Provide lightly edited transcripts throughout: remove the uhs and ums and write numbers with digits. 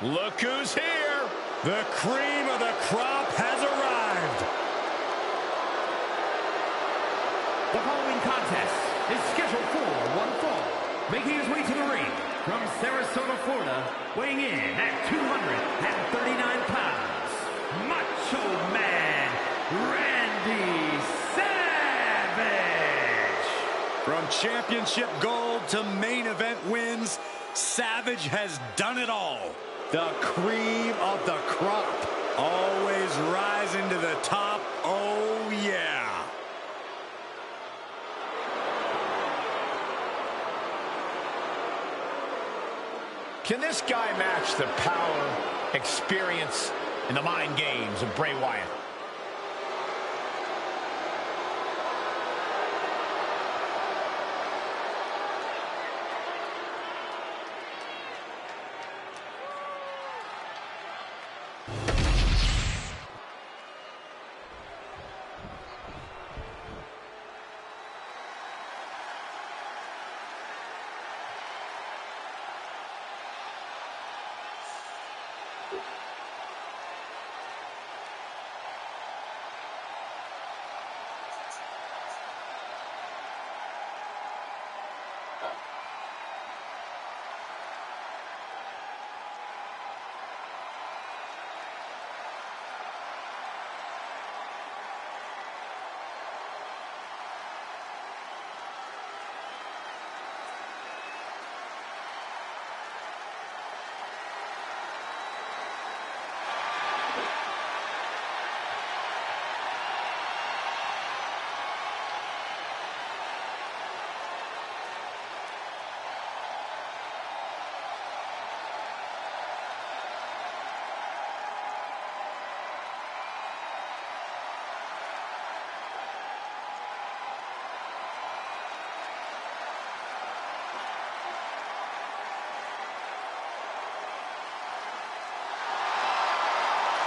Look who's here. The cream of the crop has arrived. The following contest is scheduled for one fall. Making his way to the ring from Sarasota, Florida, weighing in at 239 pounds, Macho Man Randy Savage. From championship gold to main event wins, Savage has done it all. The cream of the crop, always rising to the top. Oh yeah. Can this guy match the power, experience, and the mind games of Bray Wyatt?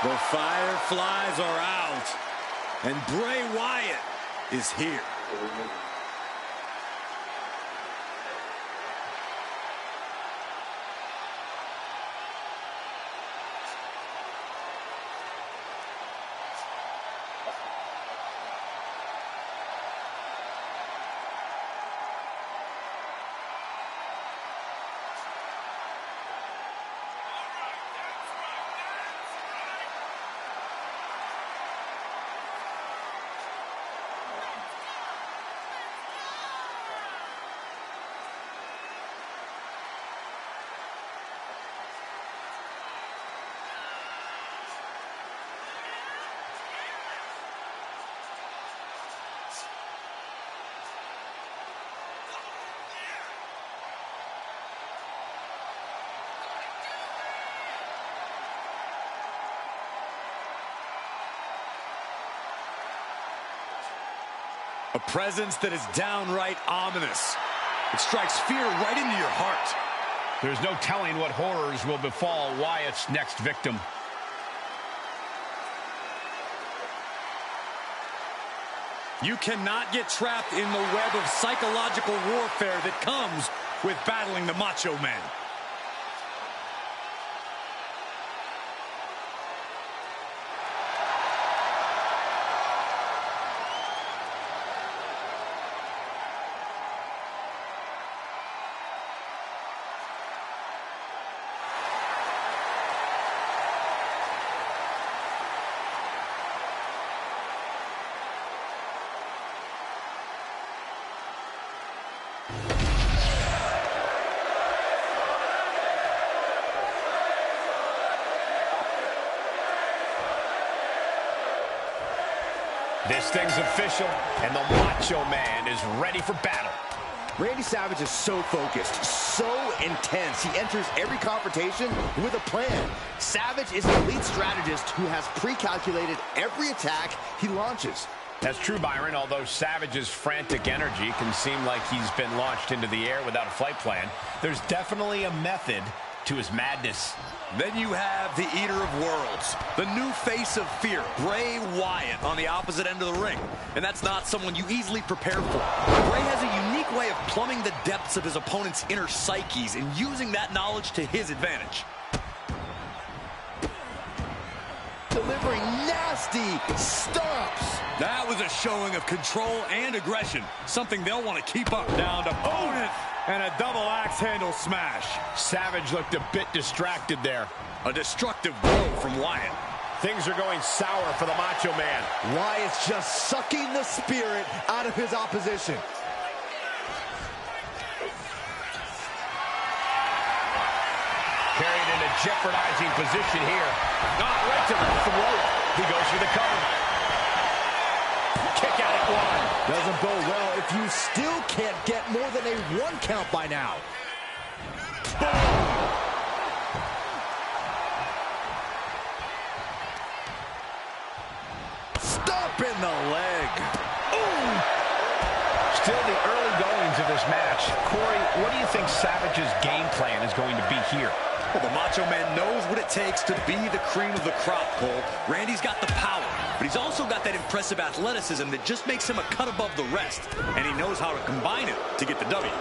The Fireflies are out, and Bray Wyatt is here. A presence that is downright ominous. It strikes fear right into your heart. There's no telling what horrors will befall Wyatt's next victim. You cannot get trapped in the web of psychological warfare that comes with battling the Macho Man. This thing's official, and the Macho Man is ready for battle. Randy Savage is so focused, so intense. He enters every confrontation with a plan. Savage is an elite strategist who has pre-calculated every attack he launches. That's true, Byron, although Savage's frantic energy can seem like he's been launched into the air without a flight plan. There's definitely a method to his madness. Then you have the Eater of Worlds, the new face of fear, Bray Wyatt, on the opposite end of the ring. And that's not someone you easily prepare for. Bray has a unique way of plumbing the depths of his opponent's inner psyches and using that knowledge to his advantage. delivering nasty stomps. That was a showing of control and aggression, something they'll want to keep up. Down to opponent, and a double axe handle smash. Savage looked a bit distracted there. A destructive blow from Wyatt. Things are going sour for the Macho Man. Wyatt's just sucking the spirit out of his opposition. Carried in a jeopardizing position here. Not right to the left rope. He goes for the cover. Kick out at one. Doesn't bode well if you still can't get more than a 1 count by now. Boom! Stop in the leg. Ooh! Still the early goings of this match. Corey, what do you think Savage's game plan is going to be here? Well, the Macho Man knows what it takes to be the cream of the crop, Cole. Randy's got the power, but he's also got that impressive athleticism that just makes him a cut above the rest, and he knows how to combine it to get the W.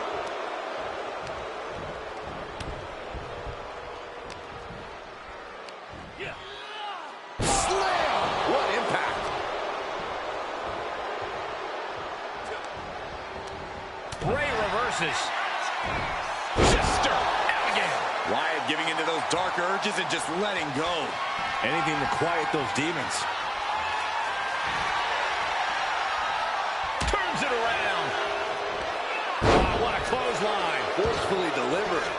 Slam! What impact! Bray reverses. Sister, out again. Wyatt giving into those dark urges and just letting go. Anything to quiet those demons. Turns it around. Oh, what a clothesline. Forcefully delivered.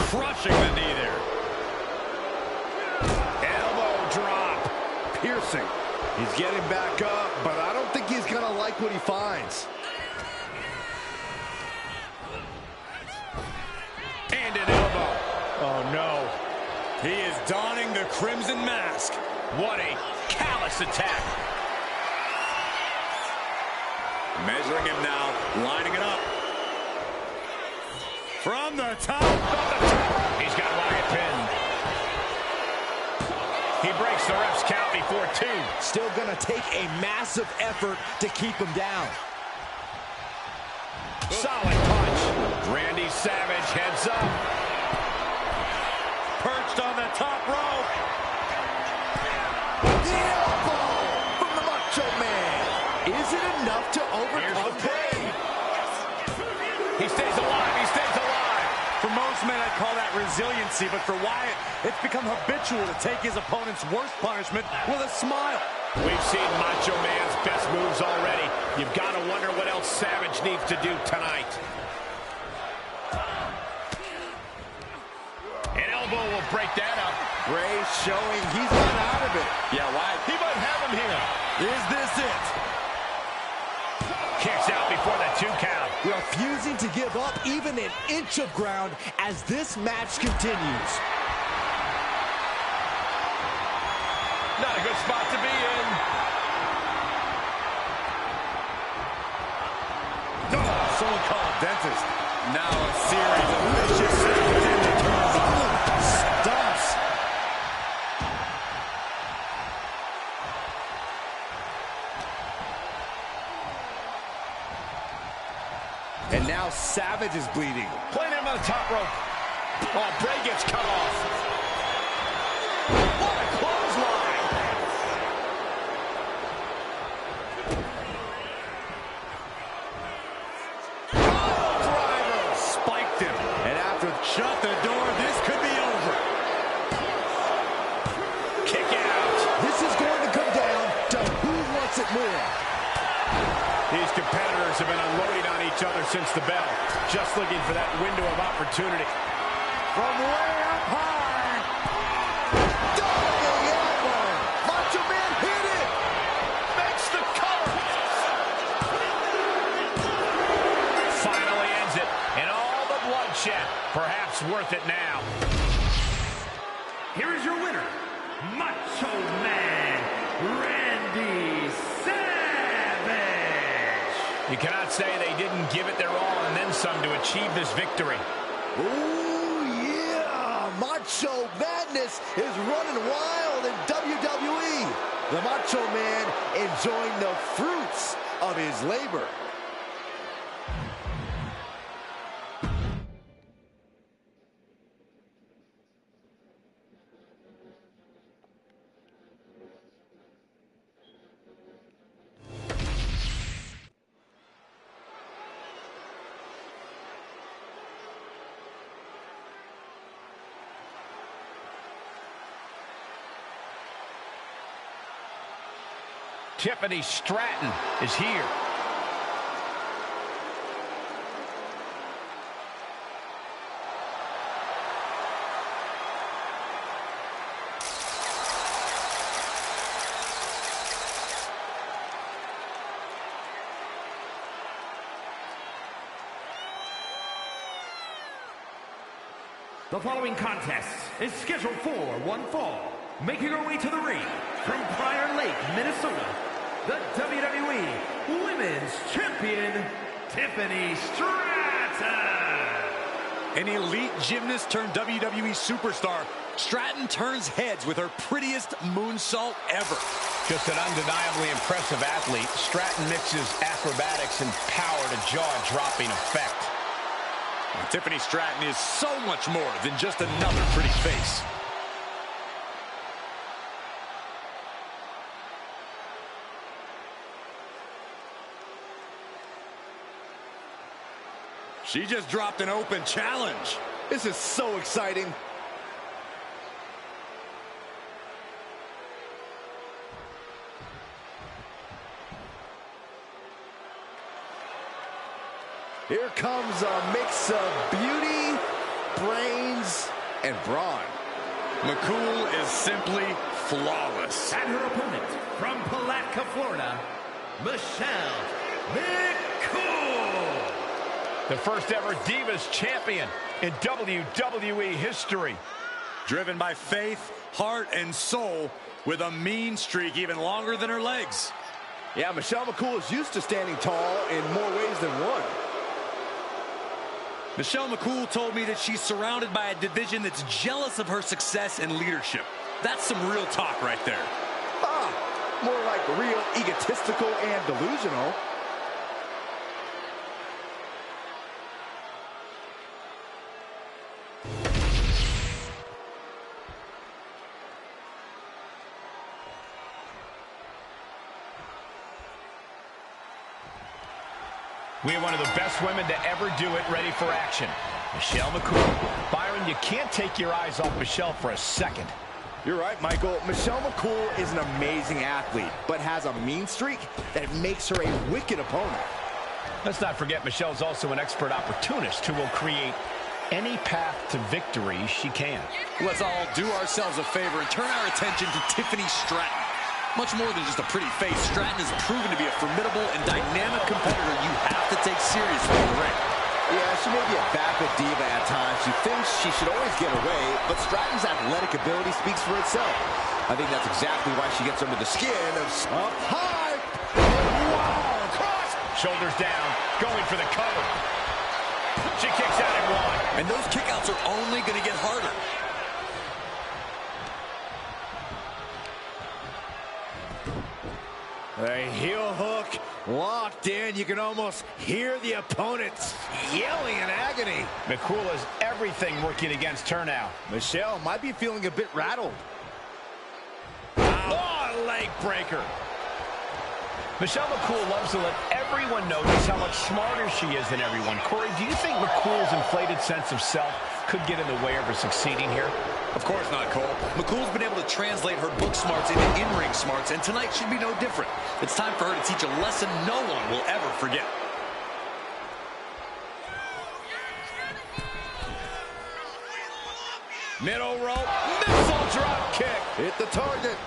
Crushing the knee there. Elbow drop. Piercing. He's getting back up, but I don't think he's gonna like what he finds. And an elbow. Oh, no. He is donning the Crimson Mask. What a callous attack. Measuring him now, lining it up. From the top. He's got Wyatt pinned. He breaks the ref's count before 2. Still gonna take a massive effort to keep him down. Solid punch. Randy Savage heads up. Perched on the top rope. The elbow from the Macho Man. Is it enough to overcome pain? He stays alive. He stays alive. For most men, I'd call that resiliency, but for Wyatt, it's become habitual to take his opponent's worst punishment with a smile. We've seen Macho Man's best moves already. You've got to wonder what else Savage needs to do tonight. An elbow will break that up. Bray showing he's not out of it. Yeah, Wyatt, He might have him here. Is this it? Kicks out before the 2 count. Refusing to give up even an inch of ground as this match continues. Not a good spot to be in. someone call a dentist. Now a series of vicious turns on. Stumps. And now Savage is bleeding. Playing him on the top rope. Oh, Bray gets cut off. What a clothesline. Oh, driver. Spiked him. And after Shut the door. This could be over. Kick out. this is going to come down to who wants it more. These competitors have been unloading on each other since the bell. Just looking for that window of opportunity. From way up high. Diving elbow. Macho Man hit it. Makes the cover. Finally ends it. And all the bloodshed. Perhaps worth it now. Here is your winner, Macho Man, Randy Savage. You cannot say they didn't give it their all and then some to achieve this victory. Ooh, yeah. Macho Madness is running wild in WWE. The Macho Man enjoying the fruits of his labor. Tiffany Stratton is here. The following contest is scheduled for one fall. Making her way to the ring from Prior Lake, Minnesota, the WWE Women's Champion, Tiffany Stratton. An elite gymnast turned WWE superstar, Stratton turns heads with her prettiest moonsault ever. Just an undeniably impressive athlete, Stratton mixes acrobatics and power to jaw-dropping effect. Tiffany Stratton is so much more than just another pretty face. She just dropped an open challenge. This is so exciting. Here comes a mix of beauty, brains, and brawn. McCool is simply flawless. And her opponent from Palatka, Florida, Michelle McCool. The first ever Divas champion in WWE history. Driven by faith, heart, and soul, with a mean streak even longer than her legs. Yeah, Michelle McCool is used to standing tall in more ways than one. Michelle McCool told me that she's surrounded by a division that's jealous of her success and leadership. That's some real talk right there. More like real egotistical and delusional. We have one of the best women to ever do it, ready for action. Michelle McCool. Byron, you can't take your eyes off Michelle for a second. You're right, Michael. Michelle McCool is an amazing athlete, but has a mean streak that makes her a wicked opponent. Let's not forget Michelle's also an expert opportunist who will create any path to victory she can. Let's all do ourselves a favor and turn our attention to Tiffany Stratton. Much more than just a pretty face, Stratton has proven to be a formidable and dynamic competitor you have to take seriously in the ring. Yeah, she may be a backup diva at times. She thinks she should always get away, but Stratton's athletic ability speaks for itself. I think that's exactly why she gets under the skin of... Up high! Wow! Cross! Shoulders down, going for the cover. She kicks out at one. And those kickouts are only going to get harder. A heel hook locked in. You can almost hear the opponents yelling in agony. McCool has everything working against her now. Michelle might be feeling a bit rattled. Oh, leg breaker. Michelle McCool loves to let everyone know just how much smarter she is than everyone. Corey, do you think McCool's inflated sense of self could get in the way of her succeeding here? Of course not, Cole. McCool's been able to translate her book smarts into in-ring smarts, and tonight should be no different. It's time for her to teach a lesson no one will ever forget. Middle rope, missile drop kick. Hit the target.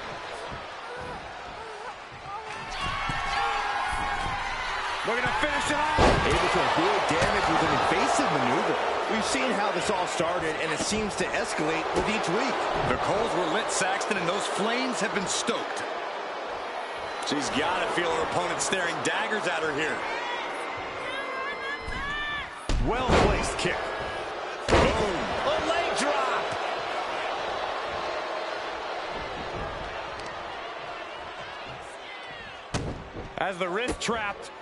We're going to finish it off. Able to avoid damage with an invasive maneuver. We've seen how this all started, and it seems to escalate with each week. The coals were lit, Saxton, and those flames have been stoked. She's got to feel her opponent staring daggers at her here. Well-placed kick. Boom. A leg drop. As the wrist trapped.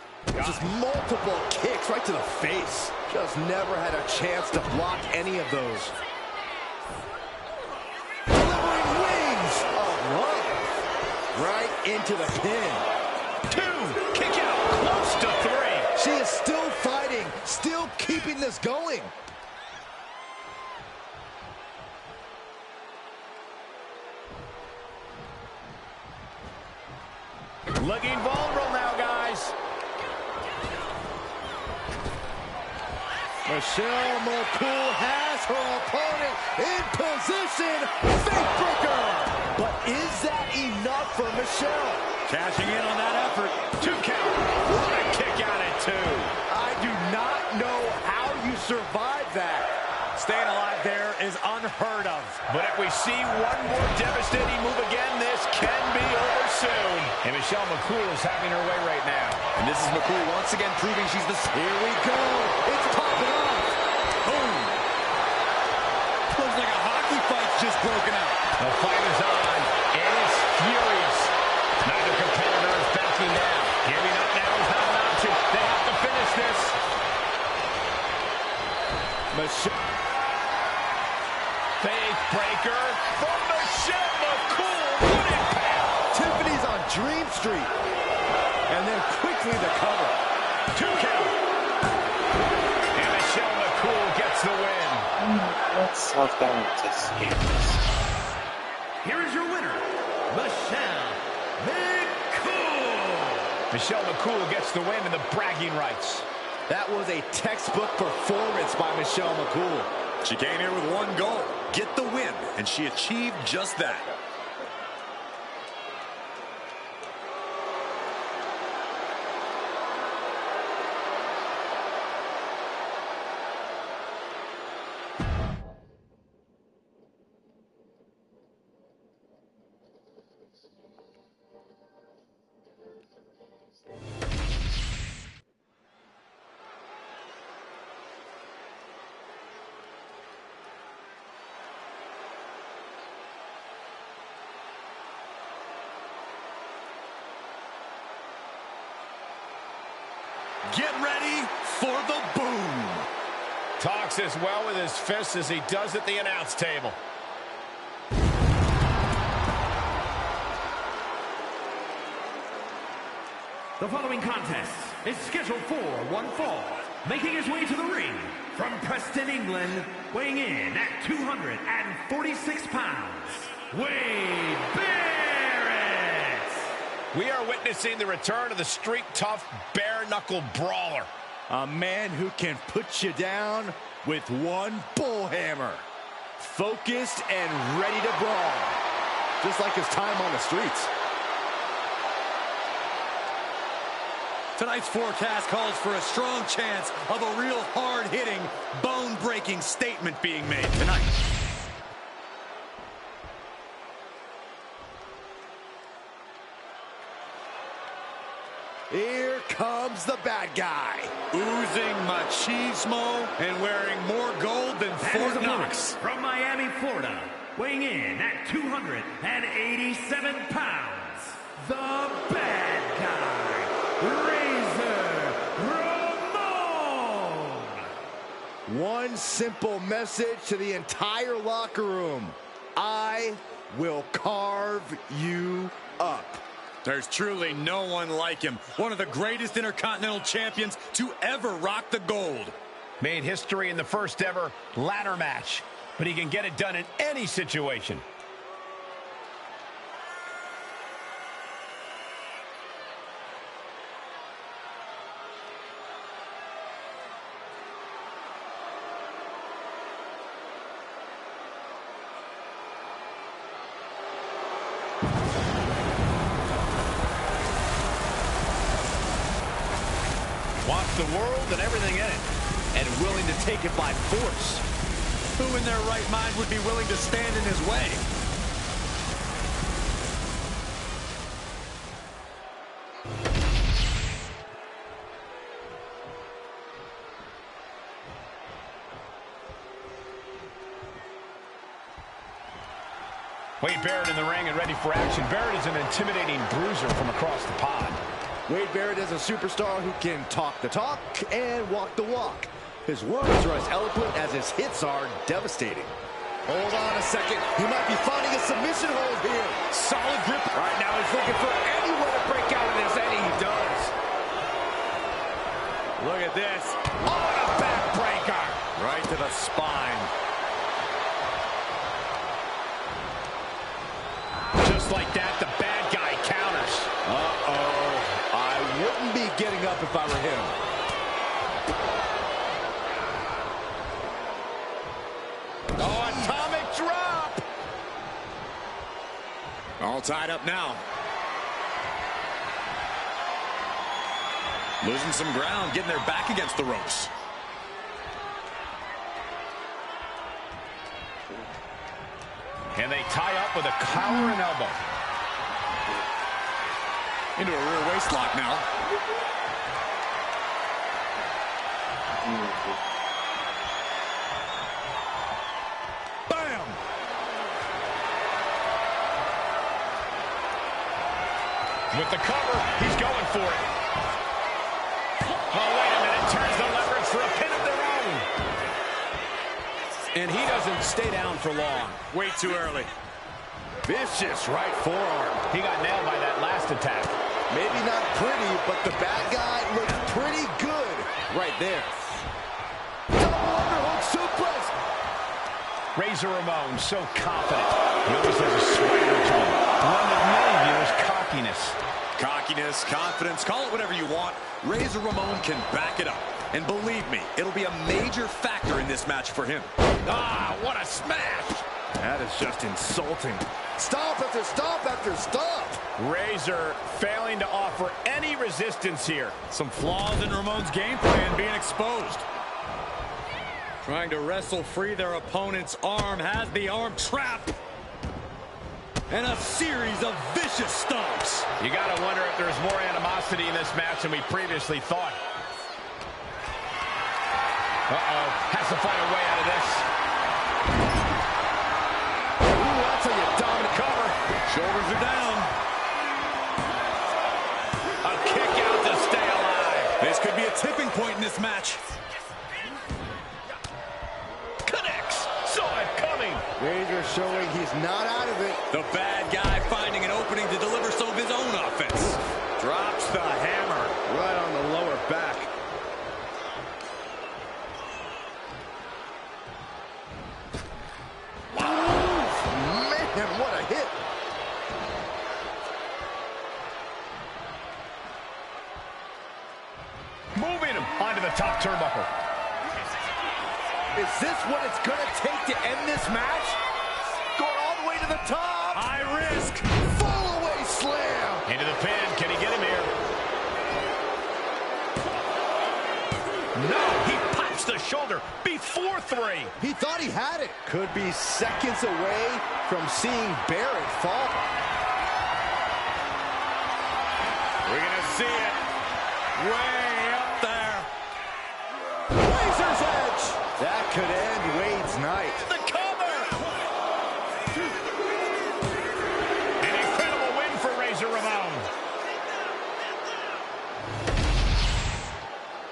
Just multiple kicks right to the face. Just never had a chance to block any of those. Delivering wings of love. Right into the pin. 2, kick out, close to 3. She is still fighting, still keeping this going. Looking vulnerable now, guys. Michelle McCool has her opponent in position. Fake breaker. But is that enough for Michelle? Cashing in on that effort. 2 count. What a kick out at 2. I do not know how you survive that. Staying alive there is unheard of. But if we see one more devastating move again, this can be over soon. And Michelle McCool is having her way right now. And this is McCool once again proving she's the... Here we go. It's popping off. Boom. Looks like a hockey fight's just broken out. The fight is on, and it's furious. Neither competitor is backing down. Giving up now is not an option. They have to finish this. Michelle. Fake breaker from Michelle McCool. What impact. Tiffany's on Dream Street. And then quickly the cover. 2 count. And Michelle McCool gets the win. Let's slow down this game. Here is your winner, Michelle McCool. Michelle McCool gets the win and the bragging rights. That was a textbook performance by Michelle McCool. She came here with one goal, get the win, and she achieved just that. Get ready for the boom. Talks as well with his fists as he does at the announce table. The following contest is scheduled for one fall. Making his way to the ring from Preston, England, weighing in at 246 pounds, Wade Barrett. We are witnessing the return of the street-tough, bare-knuckle brawler. A man who can put you down with one bullhammer. Focused and ready to brawl. Just like his time on the streets. Tonight's forecast calls for a strong chance of a real hard-hitting, bone-breaking statement being made tonight. Here comes the bad guy. Oozing machismo and wearing more gold than Fort Knox. From Miami, Florida, weighing in at 287 pounds, the bad guy, Razor Ramon. One simple message to the entire locker room. I will carve you up. There's truly no one like him. One of the greatest Intercontinental Champions to ever rock the gold. Made history in the first ever ladder match, but he can get it done in any situation. Wants the world and everything in it, and willing to take it by force. Who in their right mind would be willing to stand in his way? Wade Barrett in the ring and ready for action. Barrett is an intimidating bruiser from across the pond. Wade Barrett is a superstar who can talk the talk and walk the walk. His words are as eloquent as his hits are devastating. Hold on a second. He might be finding a submission hold here. Solid grip. Right now he's looking for anywhere to break out of this, and he does. Look at this. Oh, a backbreaker. Right to the spine. Just like that, the bad guy counters. Uh-oh. up if I were him. Oh, atomic drop! All tied up now. Losing some ground, getting their back against the ropes. And they tie up with a collar and elbow. Into a rear waist lock now. Bam! With the cover, he's going for it. Oh, wait a minute. Turns the leverage for a pin of their own. And he doesn't stay down for long. Way too early. Vicious right forearm. He got nailed by that last attack. Maybe not pretty, but the bad guy looks pretty good right there. Double underhook suplex. Razor Ramon, so confident. He always has a swagger to him. One of many viewers, cockiness. Cockiness, confidence, call it whatever you want. Razor Ramon can back it up. And believe me, it'll be a major factor in this match for him. Ah, what a smash! That is just insulting. Stomp after stomp after stomp. Razor failing to offer any resistance here. Some flaws in Ramon's game plan being exposed. Trying to wrestle free their opponent's arm, has the arm trapped. And a series of vicious stomps. You got to wonder if there's more animosity in this match than we previously thought. Uh-oh, has to find a way out of this. Ooh, that's how you dominate cover. Shoulders are down. A kick out to stay alive. This could be a tipping point in this match. Connects. Saw it coming. Razor showing he's not out of it. The bad guy finding an opening to deliver some of his own offense. Drops the hammer. Right on the lower back. Man, what a hit. Moving him onto the top turnbuckle. Is this what it's going to take to end this match? Going all the way to the top. High risk. Fall away slam. Into the pin. Can he get him here? No, he pops the shoulder before 3. He thought he had it. Could be seconds away from seeing Barrett fall. We're going to see it. Way up there. Razor's edge. That could end Wade's night. The cover. An incredible win for Razor Ramon.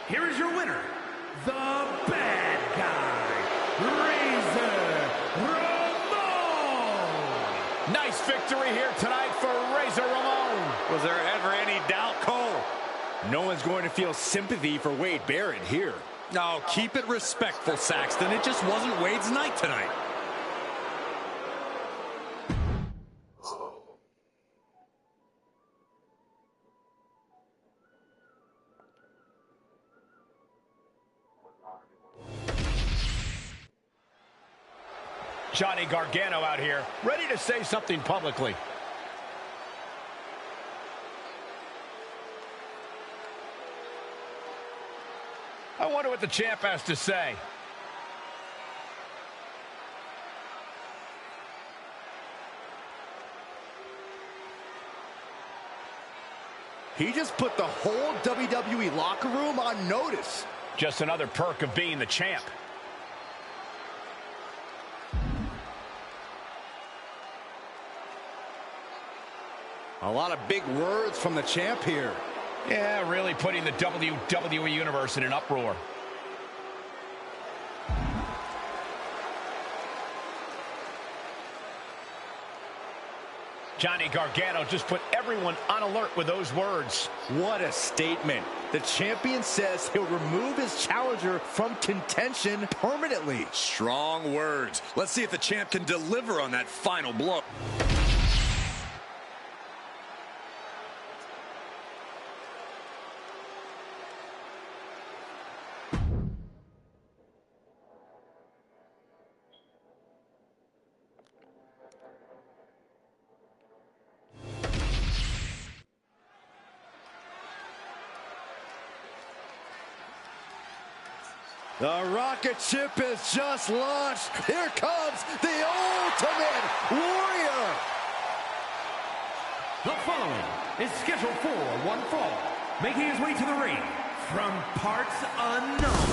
Here is your winner, the bad guy, Razor Ramon. Nice victory here tonight for Razor Ramon. Was there ever any doubt, Cole? No one's going to feel sympathy for Wade Barrett here. No, keep it respectful, Saxton. It just wasn't Wade's night tonight. Johnny Gargano out here, ready to say something publicly. I wonder what the champ has to say. He just put the whole WWE locker room on notice. Just another perk of being the champ. A lot of big words from the champ here. Yeah, really putting the WWE Universe in an uproar. Johnny Gargano just put everyone on alert with those words. What a statement. The champion says he'll remove his challenger from contention permanently. Strong words. Let's see if the champ can deliver on that final blow. The rocket ship is just launched. Here comes the Ultimate Warrior. The following is scheduled for one fall, making his way to the ring from parts unknown,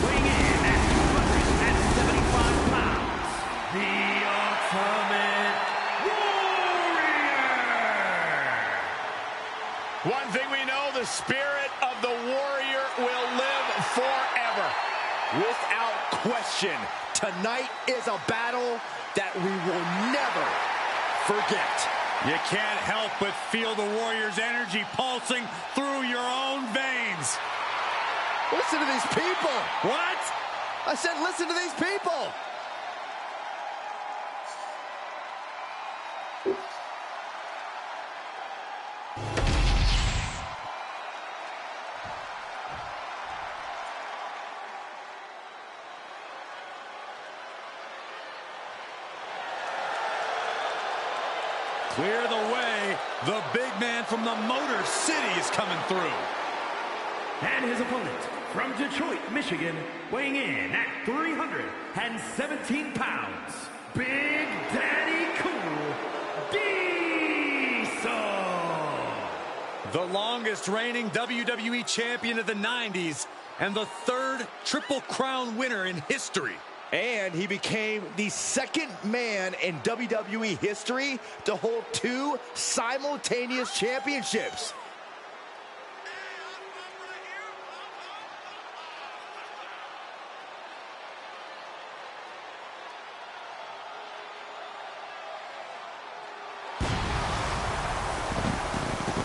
weighing in at 275 pounds, the Ultimate Warrior! One thing we know, the spirit of the Warrior will live forever. Without question, tonight is a battle that we will never forget. You can't help but feel the Warrior's energy pulsing through your own veins. Listen to these people. What? I said listen to these people. Clear the way. The big man from the Motor City is coming through. And his opponent from Detroit, Michigan, weighing in at 317 pounds, Big Daddy Cool, Diesel. The longest reigning WWE champion of the 90s and the third Triple Crown winner in history. And he became the second man in WWE history to hold 2 simultaneous championships.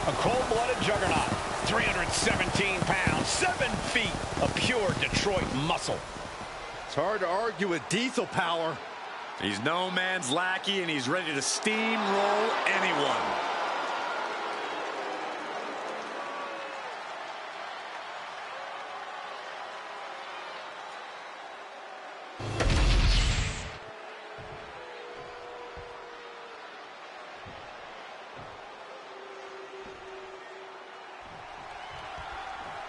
A cold-blooded juggernaut, 317 pounds, 7 feet of pure Detroit muscle. It's hard to argue with Diesel power. He's no man's lackey, and he's ready to steamroll anyone.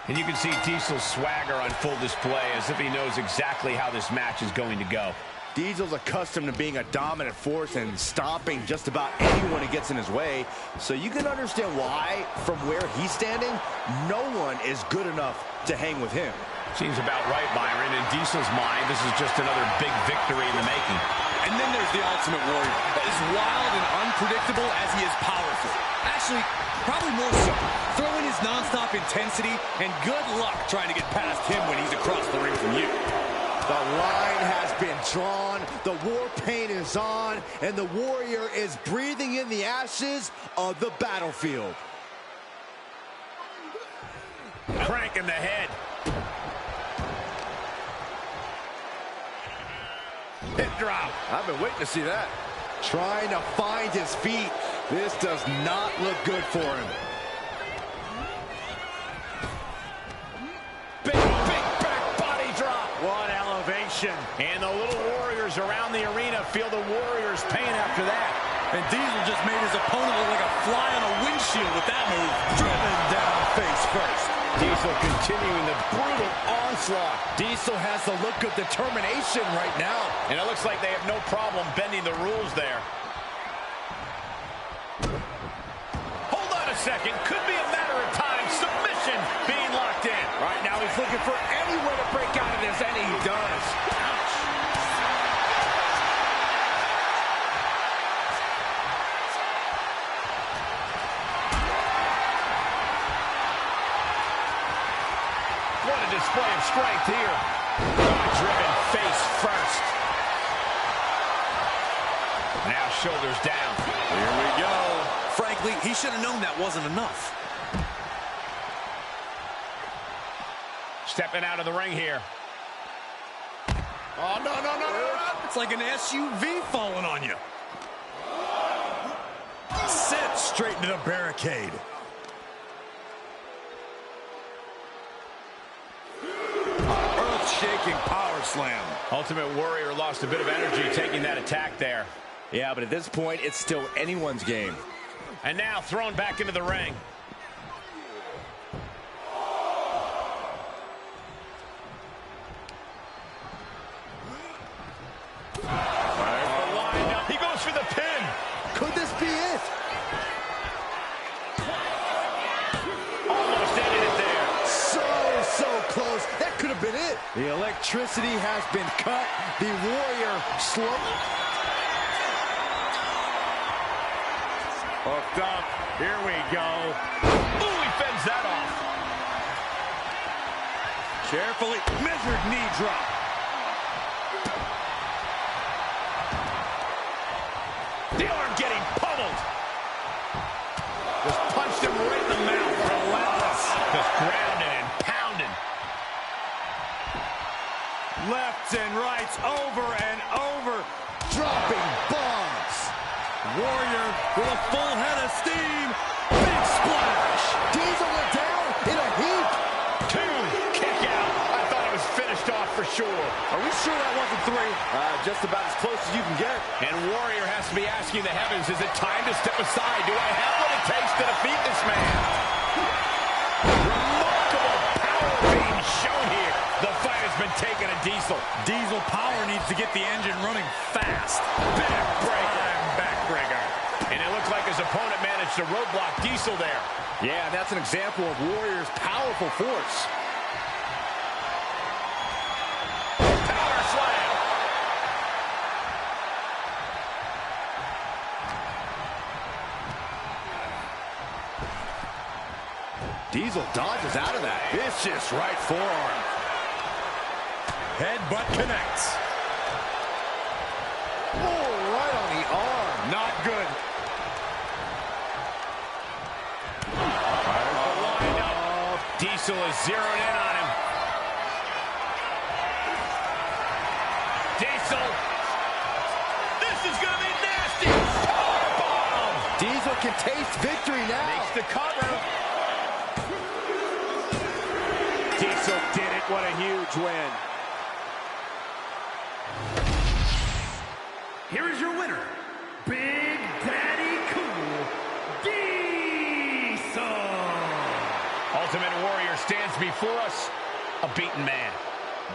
And you can see Diesel's swagger on full display as if he knows exactly how this match is going to go. Diesel's accustomed to being a dominant force and stopping just about anyone who gets in his way. So you can understand why, from where he's standing, no one is good enough to hang with him. Seems about right, Byron. In Diesel's mind, this is just another big victory in the making. And then there's the Ultimate Warrior. As wild and unpredictable as he is powerful. Actually, probably more so. Throw in his nonstop intensity, and good luck trying to get past him when he's across the ring from you. The line has been drawn, the war paint is on, and the Warrior is breathing in the ashes of the battlefield. Cranking the head. Hip drop. I've been waiting to see that. Trying to find his feet. This does not look good for him. Big back body drop. What elevation. And the little Warriors around the arena feel the Warriors' pain after that. And Diesel just made his opponent look like a fly on a windshield with that move. Driven down face first. Diesel continuing the brutal onslaught. Diesel has the look of determination right now. And it looks like they have no problem bending the rules there. Hold on a second. Could be a matter of time. Submission being locked in. Right now he's looking for any way to break out of this, and he does. Ouch. What a display of strength here. Driven face first. Now shoulders down. Here we go. Frankly, he should have known that wasn't enough. Stepping out of the ring here. Oh, no. It's like an SUV falling on you. Set straight into the barricade. Earth-shaking power slam. Ultimate Warrior lost a bit of energy taking that attack there. Yeah, but at this point, it's still anyone's game. And now thrown back into the ring. for the pin. Could this be it? Almost ended it there. So close. That could have been it. The electricity has been cut. The Warrior slowly hooked up. Here we go. Ooh, he fends that off. Carefully measured knee drop. The arm getting pummeled. Just punched him right in the mouth. Relentless. Just grounded and pounded. Lefts and rights over and over. Dropping bombs. Warrior with a full head of steam. Big splash. Diesel went down in a heap. 2, kick out. I thought it was finished off for sure. Are we sure that wasn't 3? Just about as close as you can get. And Warrior has to be asking the heavens, is it time to step aside? Do I have what it takes to defeat this man? Remarkable power being shown here. The fight has been taken to Diesel. Diesel power needs to get the engine running fast. Backbreaker. Backbreaker. And it looked like his opponent managed to roadblock Diesel there. Yeah, that's an example of Warrior's powerful force. Power slam. Diesel dodges out of that. Vicious right forearm. Headbutt connects. Oh, right on the arm. Not good. Diesel is zeroed in on him. Diesel. This is going to be nasty. Powerbomb. Diesel can taste victory now. Makes the cover. Diesel did it. What a huge win. Here is your winner, Big Daddy Cool, Diesel. Ultimate Warrior stands before us, a beaten man.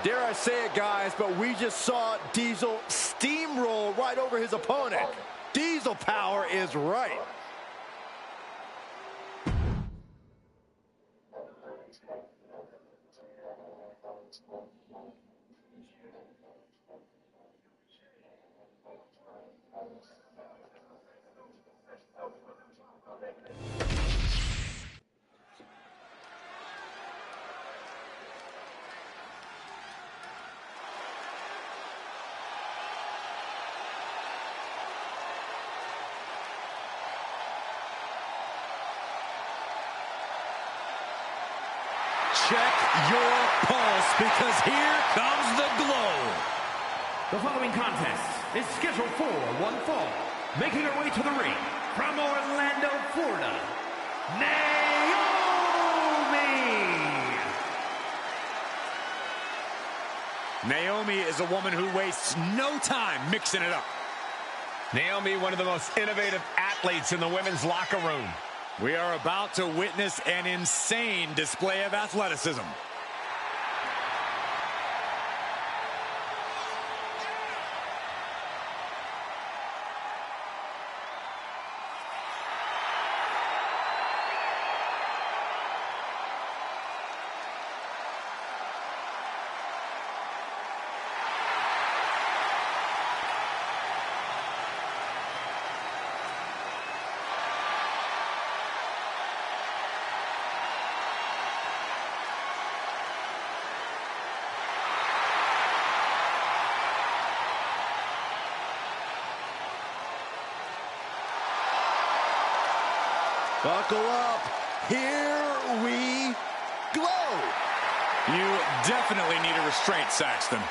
Dare I say it, guys, but we just saw Diesel steamroll right over his opponent. Diesel power is right. Check your pulse, because here comes the glow. The following contest is scheduled for one fall. Making her way to the ring from Orlando, Florida, Naomi. Naomi is a woman who wastes no time mixing it up. Naomi, one of the most innovative athletes in the women's locker room. We are about to witness an insane display of athleticism. Buckle up. Here we go. You definitely need a restraint, Saxton.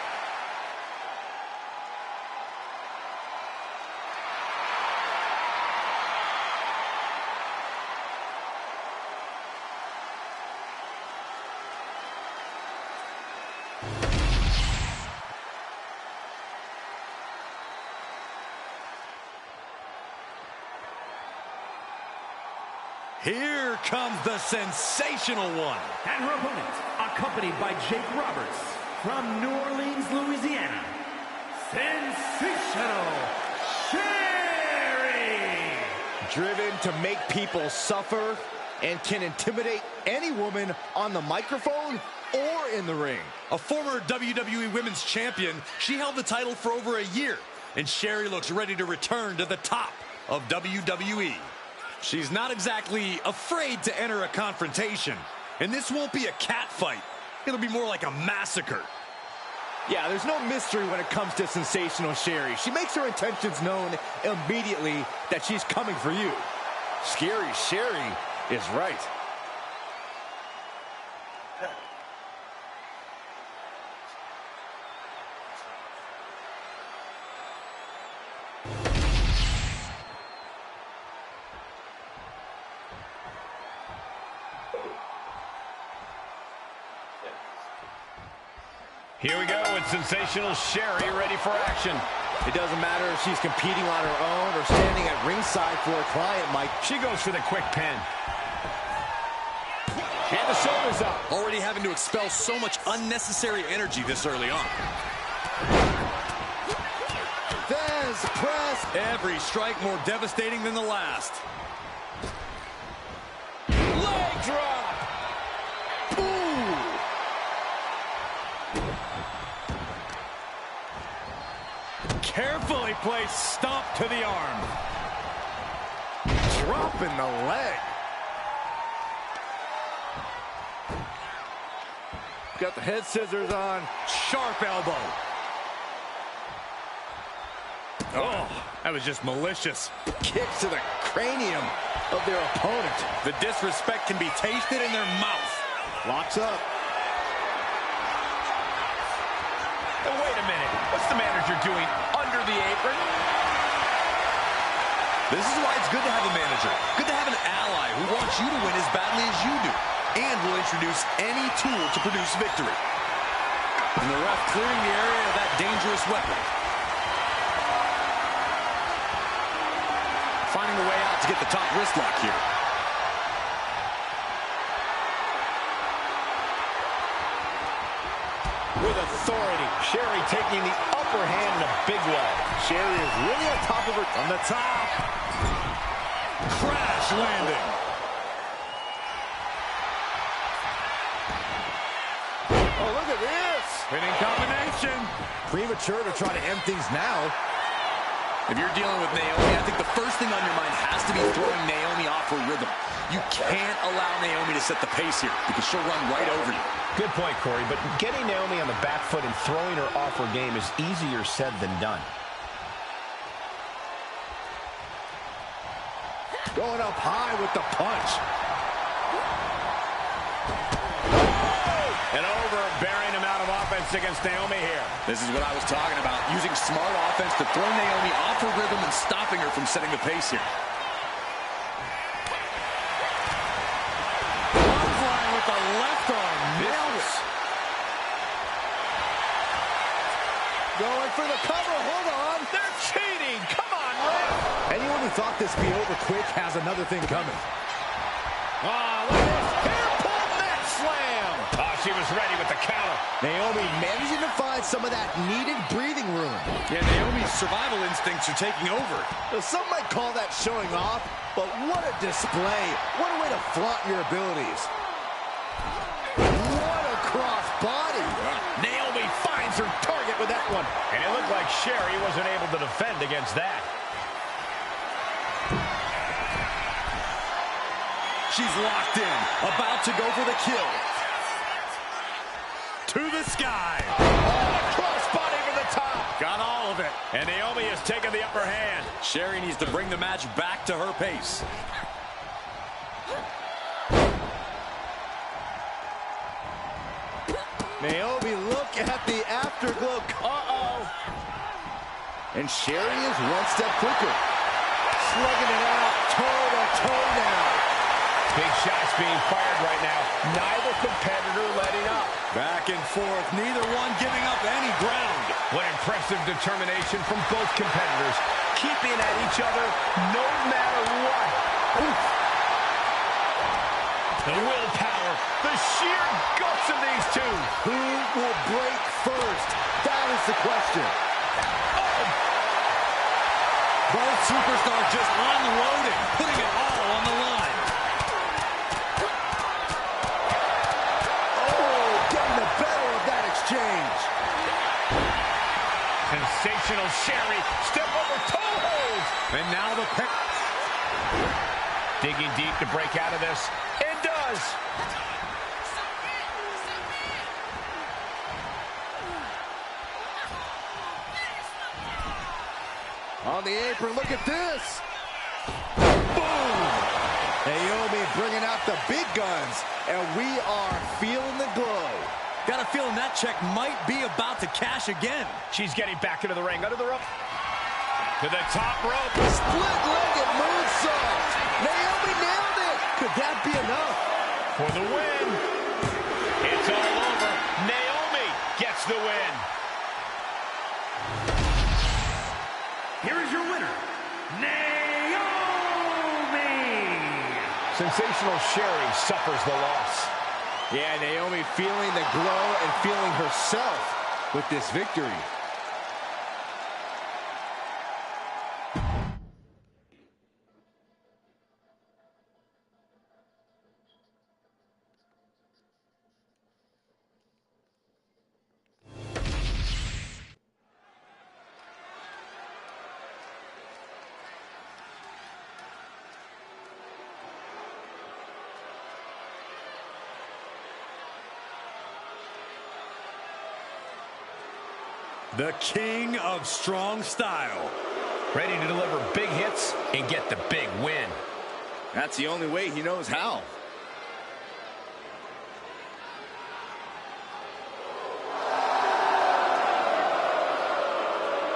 Here comes the sensational one. And her opponent, accompanied by Jake Roberts from New Orleans, Louisiana, Sensational Shay. driven to make people suffer and can intimidate any woman on the microphone or in the ring. A former WWE Women's Champion, she held the title for over a year, and Sherri looks ready to return to the top of WWE. She's not exactly afraid to enter a confrontation, and this won't be a cat fight. It'll be more like a massacre. Yeah, there's no mystery when it comes to sensational Sherri. She makes her intentions known immediately that she's coming for you. Scary Sherri is right. Here we go with sensational Sherri ready for action. It doesn't matter if she's competing on her own or standing at ringside for a client, Mike. She goes for the quick pin. And the shoulders up. Already having to expel so much unnecessary energy this early on. Vez press. Every strike more devastating than the last. Leg drop. Carefully placed stomp to the arm. Dropping the leg. Got the head scissors on. Sharp elbow. Oh, that was just malicious. Kicks to the cranium of their opponent. The disrespect can be tasted in their mouth. Locks up. And wait a minute. What's the manager doing under the apron? This is why it's good to have a manager. Good to have an ally who wants you to win as badly as you do. And will introduce any tool to produce victory. And the ref clearing the area of that dangerous weapon. Finding a way out to get the top wrist lock here. With authority, Sherri taking the upper hand in a big way. Sherri is really on top of her. On the top. Crash landing. Oh, look at this. Winning combination. Premature to try to end things now. If you're dealing with Naomi, I think the first thing on your mind has to be throwing Naomi off her rhythm. You can't allow Naomi to set the pace here because she'll run right over you. Good point, Corey, but getting Naomi on the back foot and throwing her off her game is easier said than done. Going up high with the punch. An overbearing amount of offense against Naomi here. This is what I was talking about, using smart offense to throw Naomi off her rhythm and stopping her from setting the pace here. Clothesline with the left arm. Nailed it. Going for the cover. Hold on. They're cheating. Come on, ref. Anyone who thought this would be over quick has another thing coming. Oh, look at this. Hair pull mat slam. Oh, she was ready with the counter. Naomi managing to find some of that needed breathing room. Yeah, Naomi's survival instincts are taking over. Now, some might call that showing off, but what a display. What a way to flaunt your abilities. What a cross body. Naomi finds her target with that one. And it looked like Sherri wasn't able to defend against that. She's locked in, about to go for the kill. To the sky. Oh, a cross body for the top. Got all of it. And Naomi has taken the upper hand. Sherri needs to bring the match back to her pace. Naomi, look at the afterglow. Uh-oh. And Sherri is one step quicker. Slugging it out, toe-to-toe now. Big shots being fired right now. Neither competitor letting up. Back and forth, neither one giving up any ground. What impressive determination from both competitors. Keeping at each other no matter what. Oof. The willpower, the sheer guts of these two. Who will break first? That is the question. Both superstars just unloading, putting it all on the line. Oh, getting the better of that exchange. Sensational Sherry. Step over toe hold. And now the pick. Digging deep to break out of this. It does. On the apron, look at this. Boom! Naomi bringing out the big guns, and we are feeling the glow. Got a feeling that check might be about to cash again. She's getting back into the ring. Under the rope. To the top rope. Split-legged moonsault. Naomi nailed it. Could that be enough? For the win. It's all over. Naomi gets the win. Here is your winner, Naomi! Sensational Sherry suffers the loss. Yeah, Naomi feeling the glow and feeling herself with this victory. The king of strong style. Ready to deliver big hits and get the big win. That's the only way he knows how.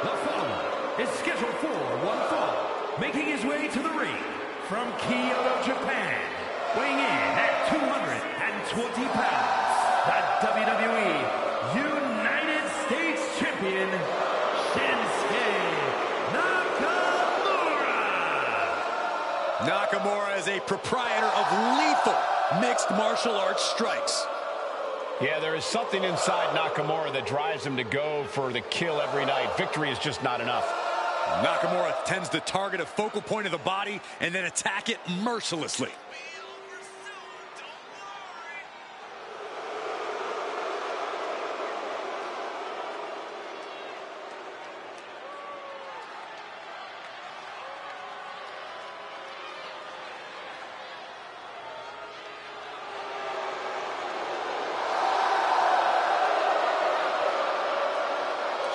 The following is scheduled for one fall, making his way to the ring from Kyoto, Japan, weighing in at 220 pounds, the WWE United States Champion, Shinsuke Nakamura. Nakamura is a proprietor of lethal mixed martial arts strikes. Yeah, there is something inside Nakamura that drives him to go for the kill every night. Victory is just not enough. Nakamura tends to target a focal point of the body and then attack it mercilessly.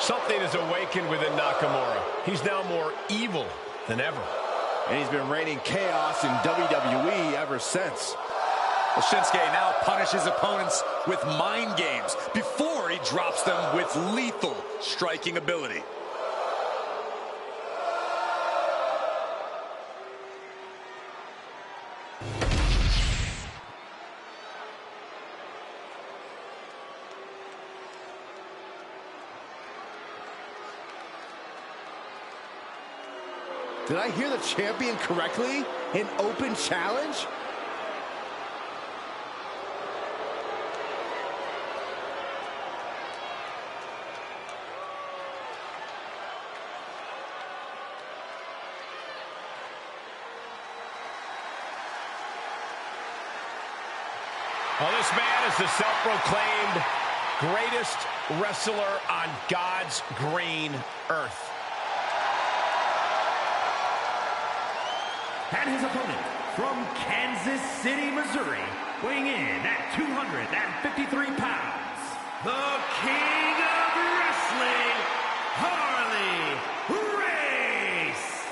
Something is awakened within Nakamura. He's now more evil than ever. And he's been raining chaos in WWE ever since. Well, Shinsuke now punishes opponents with mind games before he drops them with lethal striking ability. Did I hear the champion correctly? An open challenge? Well, this man is the self-proclaimed greatest wrestler on God's green earth. And his opponent from Kansas City, Missouri, weighing in at 253 pounds, the King of Wrestling, Harley Race.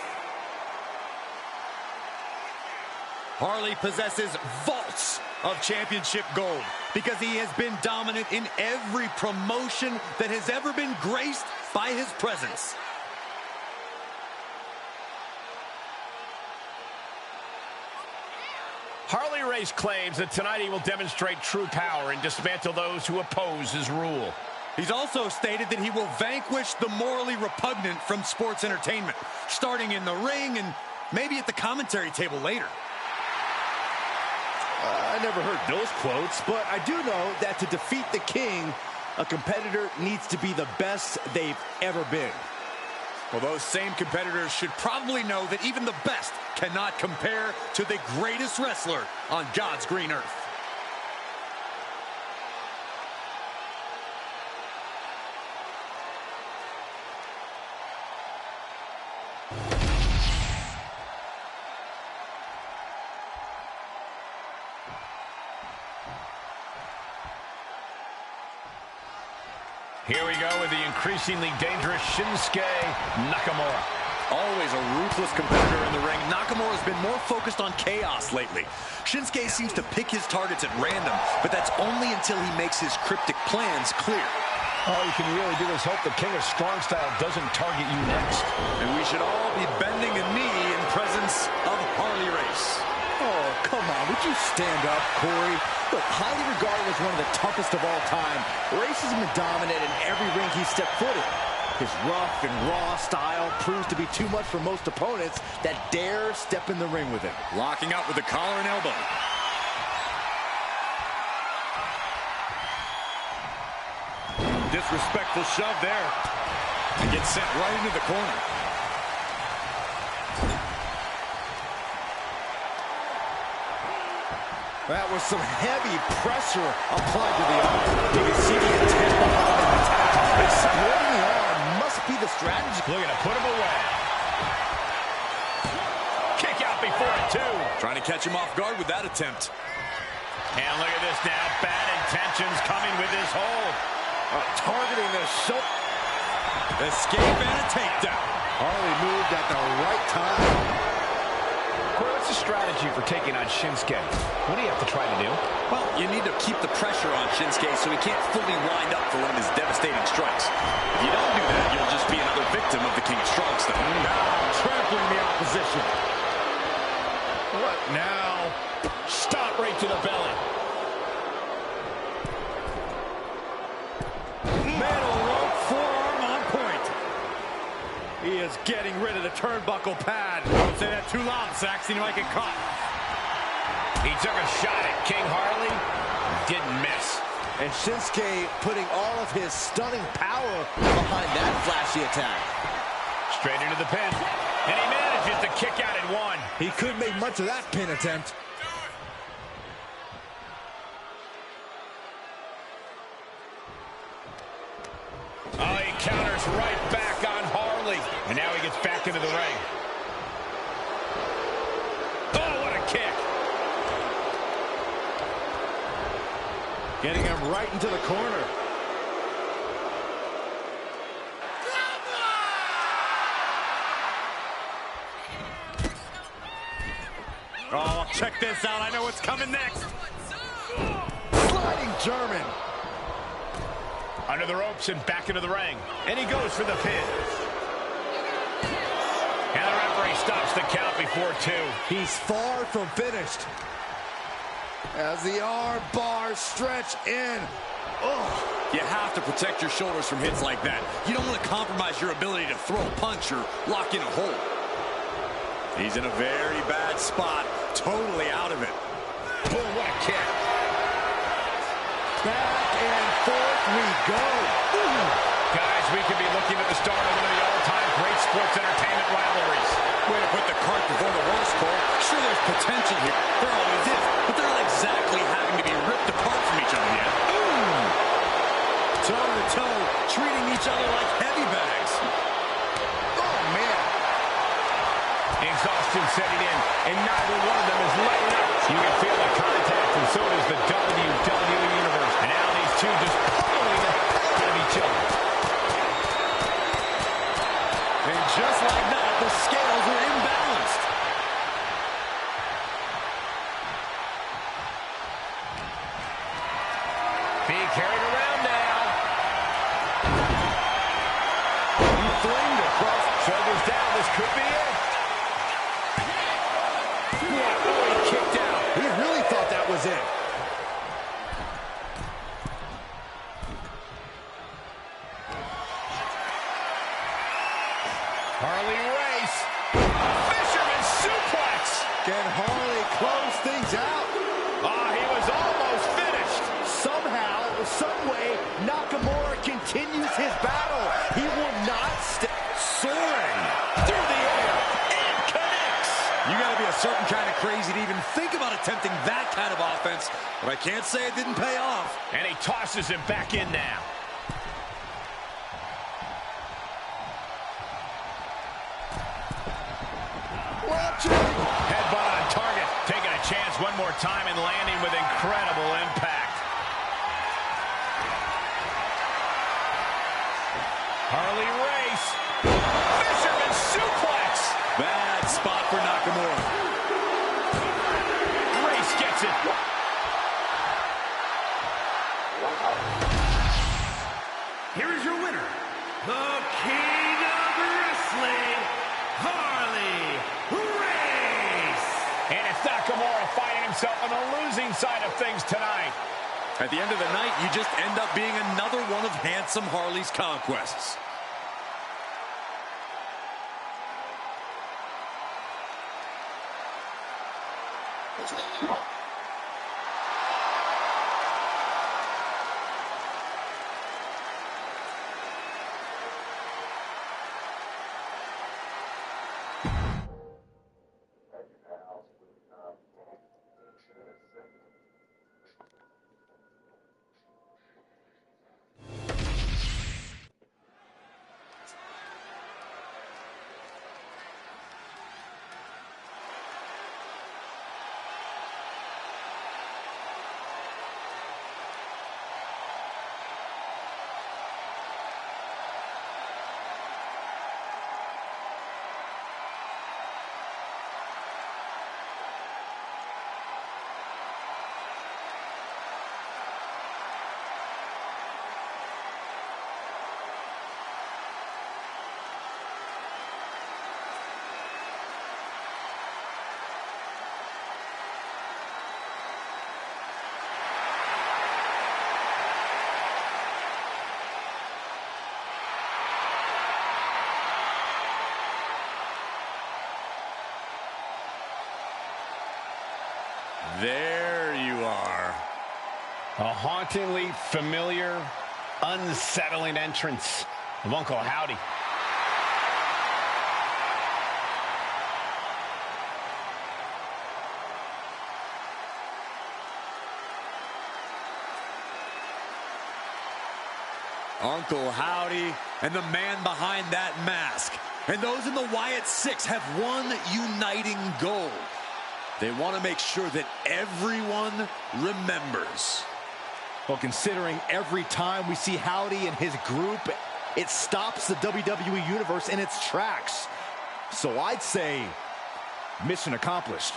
Harley possesses vaults of championship gold because he has been dominant in every promotion that has ever been graced by his presence. Harley Race claims that tonight he will demonstrate true power and dismantle those who oppose his rule. He's also stated that he will vanquish the morally repugnant from sports entertainment, starting in the ring and maybe at the commentary table later. I never heard those quotes, but I do know that to defeat the king, a competitor needs to be the best they've ever been. Well, those same competitors should probably know that even the best cannot compare to the greatest wrestler on God's green earth. Here we go with the increasingly dangerous Shinsuke Nakamura. Always a ruthless competitor in the ring, Nakamura's been more focused on chaos lately. Shinsuke seems to pick his targets at random, but that's only until he makes his cryptic plans clear. All you can really do is hope the King of Strong Style doesn't target you next. And we should all be bending a knee in presence of Harley Race. Oh, come on. Would you stand up, Corey? Look, highly regarded as one of the toughest of all time, Race has been dominant in every ring he stepped foot in. His rough and raw style proves to be too much for most opponents that dare step in the ring with him. Locking up with the collar and elbow. Disrespectful shove there. And gets sent right into the corner. That was some heavy pressure applied to the arm. You can see the intent behind the attack. Exploiting the arm must be the strategy. Looking to put him away. Kick out before it, too. Trying to catch him off guard with that attempt. And look at this now. Bad intentions coming with this hold. Targeting the shoulder. Escape and a takedown. Harley moved at the right time. What's the strategy for taking on Shinsuke? What do you have to try to do? Well, you need to keep the pressure on Shinsuke so he can't fully wind up for one of his devastating strikes. If you don't do that, you'll just be another victim of the King of Strong Style. Now trampling the opposition. What now? Stop right to the belly. Metal rope forearm on point. He is getting rid of the turnbuckle pad. Don't say that too loud, Saxon. You might get caught. He took a shot at King Harley. Didn't miss. And Shinsuke putting all of his stunning power behind that flashy attack. Straight into the pin. And he manages to kick out at one. He couldn't make much of that pin attempt. Oh, he counters right back on Harley. And now he gets back into the ring. Oh, what a kick. Getting him right into the corner. Oh, check this out. I know what's coming next. Sliding German. Under the ropes and back into the ring. And he goes for the pin. And the referee stops the count before two. He's far from finished. As the arm bars stretch in. Oh. You have to protect your shoulders from hits like that. You don't want to compromise your ability to throw a punch or lock in a hold. He's in a very bad spot, totally out of it. Boom, what a kick. Back and forth we go. Ooh. Guys, we could be looking at the start of one of the all-time great sports entertainment rivalries. Way to put the cart before the horse, Cole. Sure, there's potential here. There always is. But they're not exactly having to be ripped apart from each other yet. Toe-to-toe, treating each other like heavy bags. Oh, man. Exhaustion setting in, and neither one of them is letting up. You can feel the contact, and so does the WWE Universe. And now these two just pulling the hell out of each other. And just like that, the scales are imbalanced. Being carried around now. Flamed across. Shoulders down, this could be it. Oh, he kicked out. He really thought that was it. Harley You got to be a certain kind of crazy to even think about attempting that kind of offense, but I can't say it didn't pay off. And he tosses him back in now. Headbutt on target. Taking a chance one more time and landing with incredible impact. Harley Race. Fisherman suplex. Bad spot for Nakamura. Race gets it. Here is your winner, the King of Wrestling, Harley Race. And it's Nakamura finding himself on the losing side of things tonight. At the end of the night, you just end up being another one of Handsome Harley's conquests. There you are. A hauntingly familiar, unsettling entrance of Uncle Howdy. Uncle Howdy and the man behind that mask. And those in the Wyatt Six have one uniting goal. They want to make sure that everyone remembers. Well, considering every time we see Howdy and his group, it stops the WWE Universe in its tracks. So I'd say mission accomplished.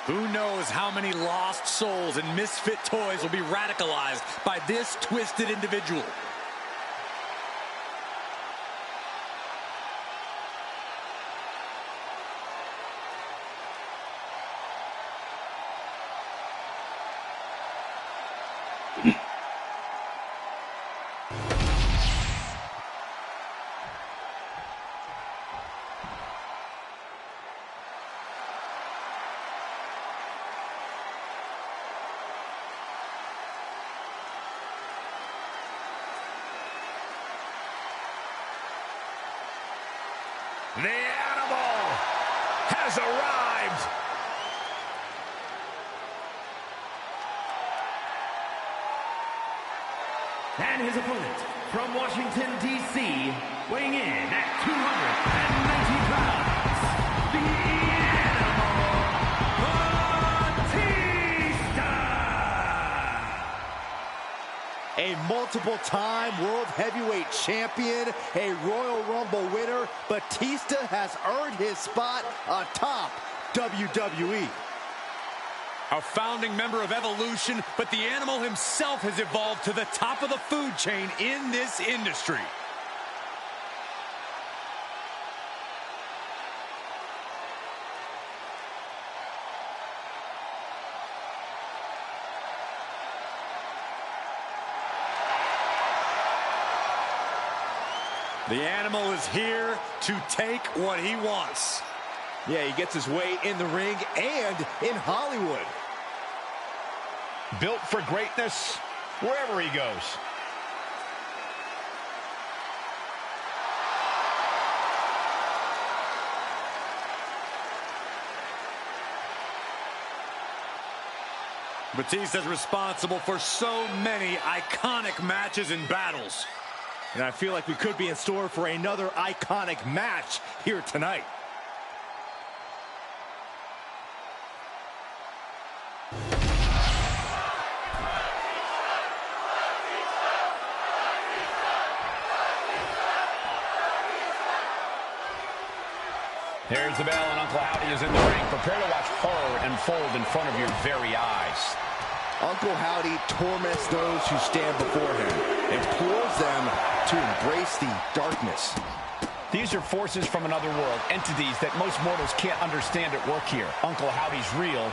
Who knows how many lost souls and misfit toys will be radicalized by this twisted individual. The animal has arrived. And his opponent from Washington, D.C., weighing in at 290 pounds, the Animal, Batista! A multiple-time World Heavyweight Champion, a Royal Rumble winner, Batista has earned his spot atop WWE. A founding member of Evolution, but the Animal himself has evolved to the top of the food chain in this industry. The Animal is here to take what he wants. Yeah, he gets his way in the ring and in Hollywood. Built for greatness wherever he goes. Batista's responsible for so many iconic matches and battles. And I feel like we could be in store for another iconic match here tonight. There's the bell, and Uncle Howdy is in the ring. Prepare to watch horror unfold in front of your very eyes. Uncle Howdy torments those who stand before him, implores them to embrace the darkness. These are forces from another world, entities that most mortals can't understand at work here. Uncle Howdy's real.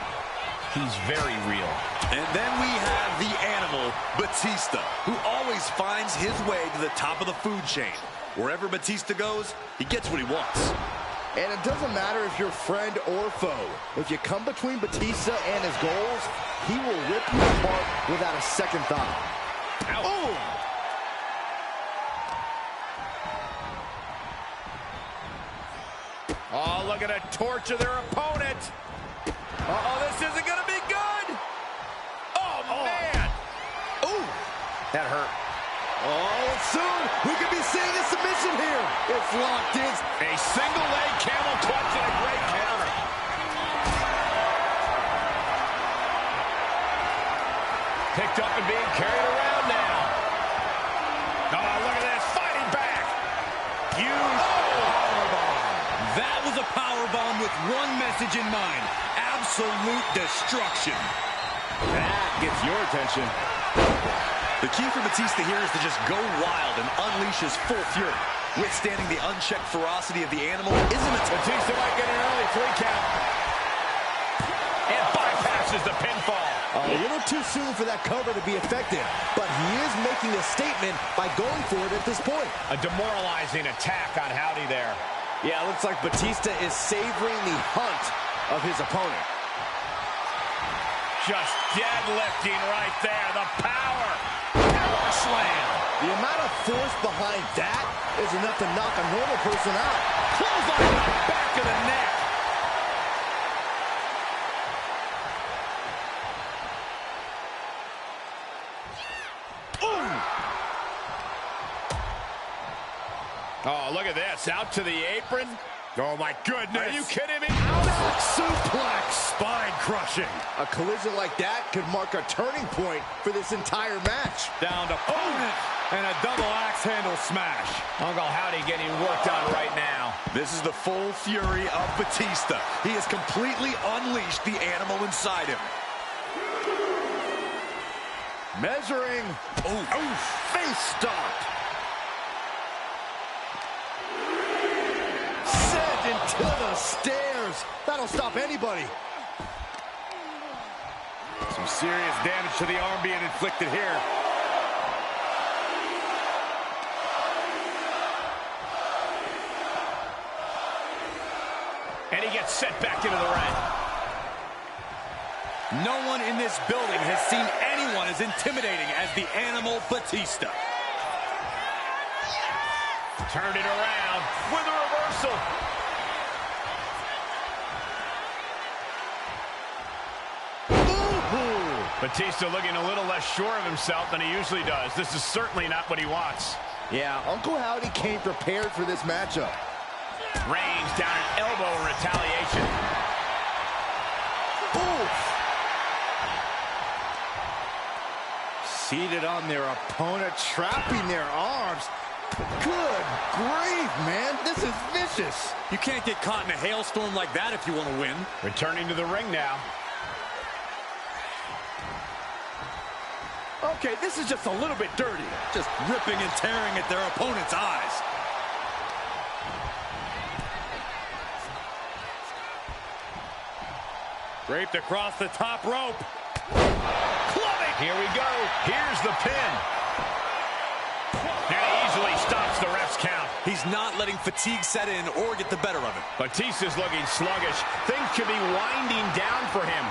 He's very real. And then we have the Animal, Batista, who always finds his way to the top of the food chain. Wherever Batista goes, he gets what he wants. And it doesn't matter if you're friend or foe. If you come between Batista and his goals, he will rip you apart without a second thought. Boom! Oh, look at a torture their opponent. Uh-oh, this isn't going to be good. Oh, man. Ooh, that hurt. Oh, soon we could be seeing a submission here. It's locked in. A single leg camel clutch and a great counter. Picked up and being carried around now. Oh, look at this, fighting back. Huge powerbomb. That was a powerbomb with one message in mind: absolute destruction. That gets your attention. The key for Batista here is to just go wild and unleash his full fury. Withstanding the unchecked ferocity of the Animal isn't a... Batista might get an early 3 count. And bypasses the pinfall. A little too soon for that cover to be effective, but he is making a statement by going for it at this point. A demoralizing attack on Howdy there. Yeah, it looks like Batista is savoring the hunt of his opponent. Just deadlifting right there. The power. Power slam. The amount of force behind that is enough to knock a normal person out. Clothesline to the back of the neck. Ooh. Oh, look at this. Out to the apron. Oh, my goodness. Are you kidding me? Back suplex. Spine crushing. A collision like that could mark a turning point for this entire match. Down to opponent and a double axe handle smash. Uncle Howdy getting worked on right now. This is the full fury of Batista. He has completely unleashed the Animal inside him. Measuring. Oh, Face stop. Sent into the stairs. That'll stop anybody. Some serious damage to the arm being inflicted here. And he gets set back into the ring. No one in this building has seen anyone as intimidating as the Animal Batista. Turned it around with a reversal. Batista looking a little less sure of himself than he usually does. This is certainly not what he wants. Yeah, Uncle Howdy came prepared for this matchup. Reigns down an elbow in retaliation. Seated on their opponent, trapping their arms. Good grief, man. This is vicious. You can't get caught in a hailstorm like that if you want to win. Returning to the ring now. Okay, this is just a little bit dirty. Just ripping and tearing at their opponent's eyes. Draped across the top rope. Clubbing. Here we go. Here's the pin. And he easily stops the ref's count. He's not letting fatigue set in or get the better of him. Batista's looking sluggish. Things could be winding down for him.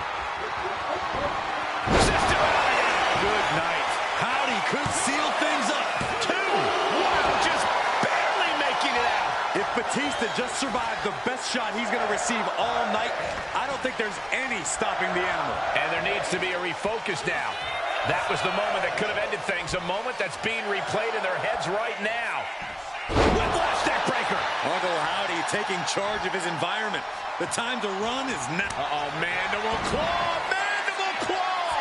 Systematic. Good night. Howdy could seal things up. 2. Wow, just barely making it out. If Batista just survived the best shot he's going to receive all night, I don't think there's any stopping the animal. And there needs to be a refocus now. That was the moment that could have ended things. A moment that's being replayed in their heads right now. Whiplash neckbreaker. Uncle Howdy taking charge of his environment. The time to run is now. Uh-oh, mandible claw. Mandible claw.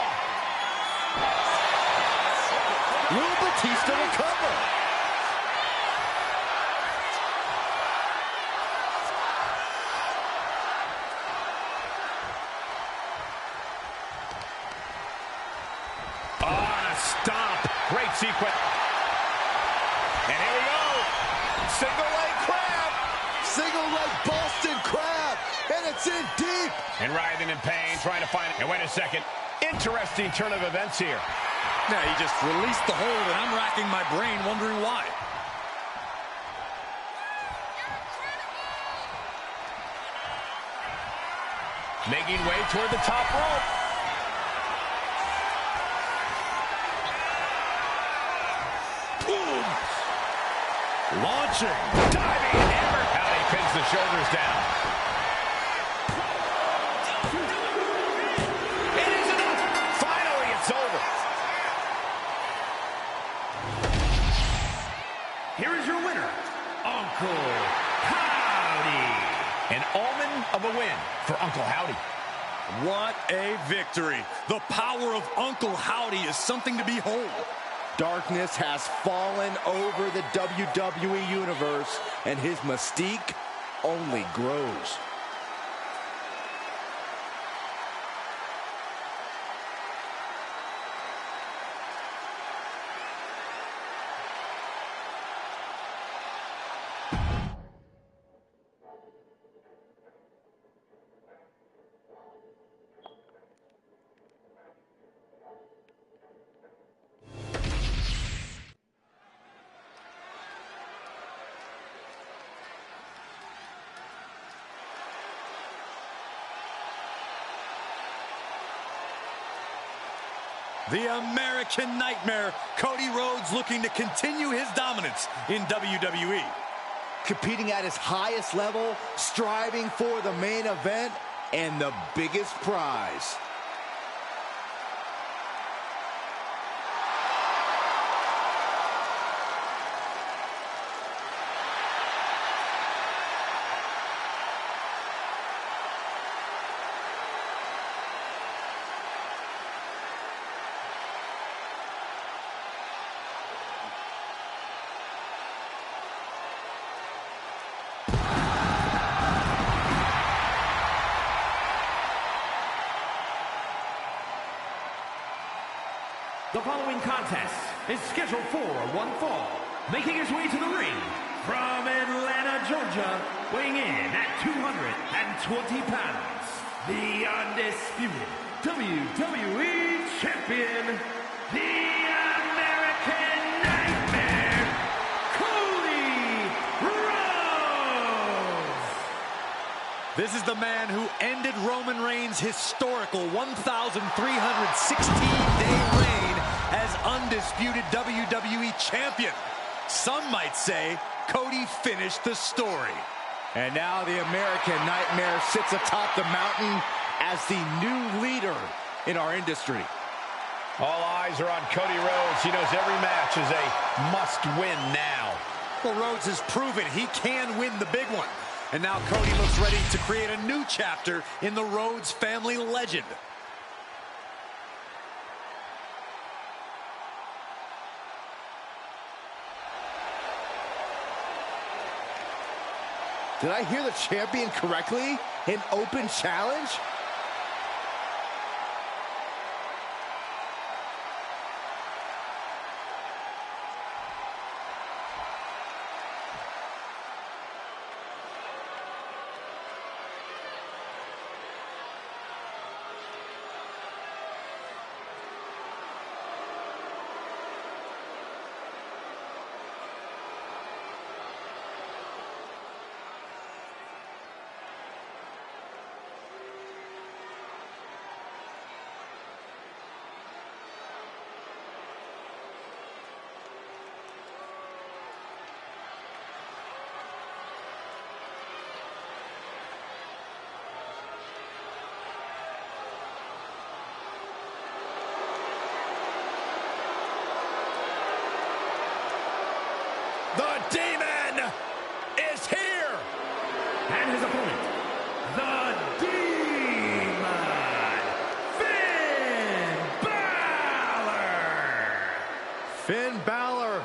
Will Batista recover? Stomp. Great sequence. And here we go. Single leg crab. Single leg Boston crab. And it's in deep. And writhing in pain, trying to find it. And wait a second. Interesting turn of events here. Now he just released the hold, and I'm racking my brain wondering why. Making way toward the top rope. Boom! Launching. Diving hammer. Howdy pins the shoulders down. It is enough. Finally, it's over. Here is your winner, Uncle Howdy. An omen of a win for Uncle Howdy. What a victory. The power of Uncle Howdy is something to behold. Darkness has fallen over the WWE Universe, and his mystique only grows. The American Nightmare, Cody Rhodes, looking to continue his dominance in WWE. Competing at his highest level, striving for the main event and the biggest prize. The following contest is scheduled for one fall. Making his way to the ring from Atlanta, Georgia, weighing in at 220 pounds, the undisputed WWE Champion, the American Nightmare, Cody Rhodes. This is the man who ended Roman Reigns' historical 1,316-day reign as undisputed WWE Champion. Some might say Cody finished the story. And now the American Nightmare sits atop the mountain as the new leader in our industry. All eyes are on Cody Rhodes. He knows every match is a must-win now. Well, Rhodes has proven he can win the big one. And now Cody looks ready to create a new chapter in the Rhodes family legend. Did I hear the champion correctly? An open challenge? The Demon is here! And his opponent, the Demon, Finn Balor! Finn Balor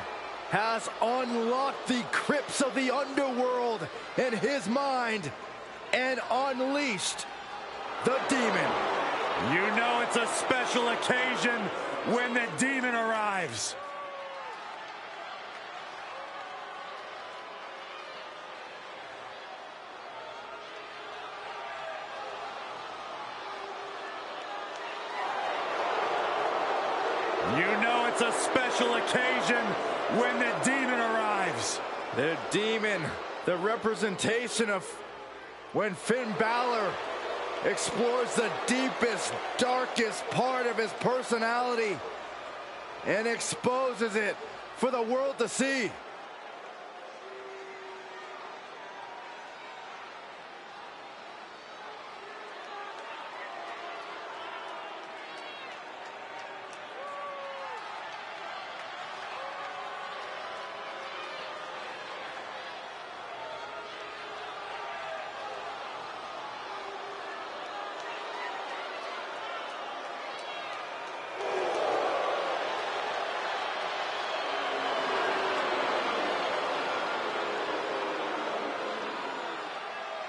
has unlocked the crypts of the underworld in his mind and unleashed the Demon. You know it's a special occasion when the Demon arrives. You know it's a special occasion when the Demon arrives. The Demon, the representation of when Finn Balor explores the deepest, darkest part of his personality and exposes it for the world to see.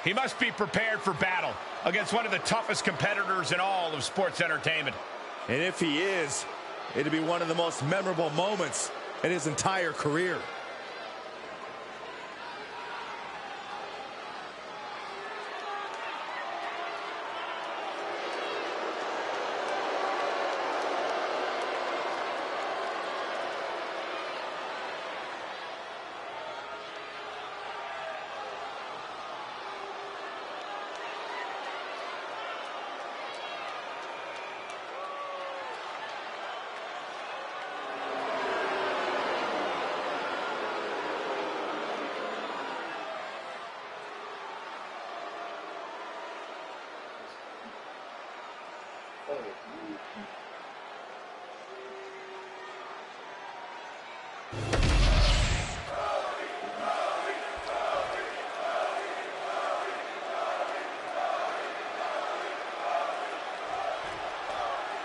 He must be prepared for battle against one of the toughest competitors in all of sports entertainment. And if he is, it'll be one of the most memorable moments in his entire career.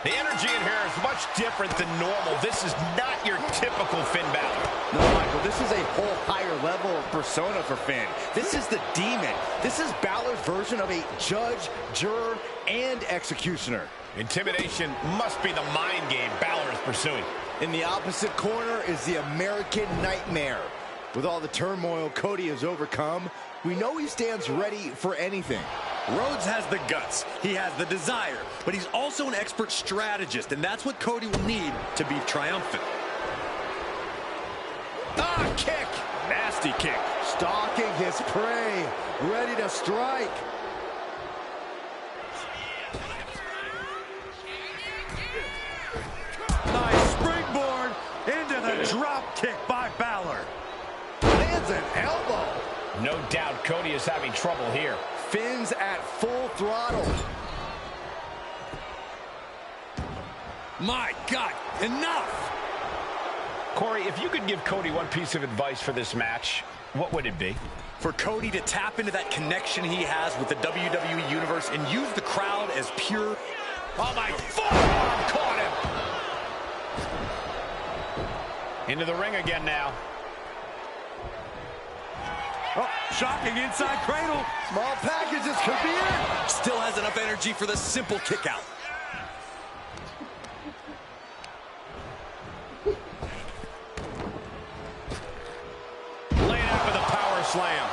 The energy in here is much different than normal. This is not your typical Finn Balor. No, Michael, this is a whole higher level of persona for Finn. This is the Demon. This is Balor's version of a judge, juror, and executioner. Intimidation must be the mind game Balor is pursuing. In the opposite corner is the American Nightmare. With all the turmoil Cody has overcome, we know he stands ready for anything. Rhodes has the guts, he has the desire, but he's also an expert strategist, and that's what Cody will need to be triumphant. Ah, kick! Nasty kick. Stalking his prey, ready to strike. Nice springboard into the drop kick by Balor. Lands an elbow. No doubt Cody is having trouble here. Finn's at full throttle. My God, enough! Corey, if you could give Cody one piece of advice for this match, what would it be? For Cody to tap into that connection he has with the WWE Universe and use the crowd as pure... Oh, my forearm caught him! Into the ring again now. Oh, shocking inside cradle. Small packages could be it. Still has enough energy for the simple kick out. Laying out with a power slam.